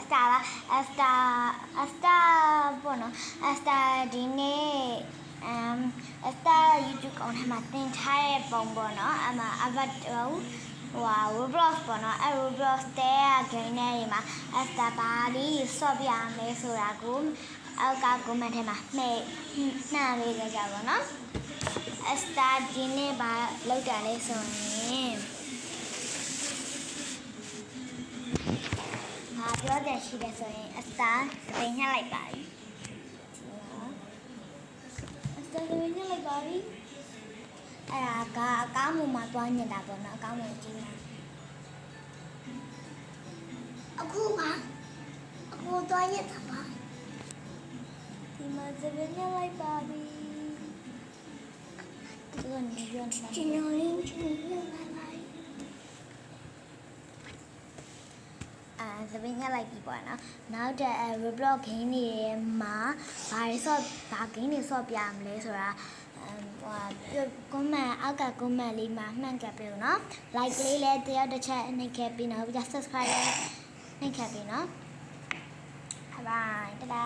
Asta လား Asta ပေါ့နော် Asta ဒီနေ့ Asta YouTube ကောင်ထဲမှာတင်ထားတဲ့ပုံပေါ့နော်အမ avatar Roblox ပေါ့နော်အဲ Roblox တဲ့ game ထဲမှာ Asta ဘာလေးဆော့ပြရမယ်ဆိုတာကိုအောက်က comment ထဲမှာနှမ်းပေးကြပါနော် Asta ဒီနေ့ဘာလောက်တာလဲဆိုရင်ပြောတယ်ရှိတယ်ဆိုရင် Asta သင်ညှက်လိုက်ပါပြီ Asta သင်ညှက်လိုက်ပါပြီအဲ့ဒါကအကောင်းမှုမှာတွားညက်တာပေါ့နော်အကောင်းမှုကြီးမှာအခုတွားညက်တာပါဒီမှာသင်ညှက်လိုက်ပါပြီဒီကနေပြောနေတာကျင်းရင်းကျင်းရင်းလိုက်ပါသပင်းညက်လိုက်ပြီပေါ့နော်နောက်တဲ့ Roblox game တွေမှာဘာ game တွေဆော့ပြမလဲဆိုတာcomment အောက်က comment လေးမှာမှန်ကပ်ပေးဦးနော် like လေးလည်းတယောက်တစ်ချက်နှိပ်ခဲ့ပြီးနော်ပြီးတော့ subscribe လည်းနှိပ်ခဲ့ပြီးနော် bye bye တဒါ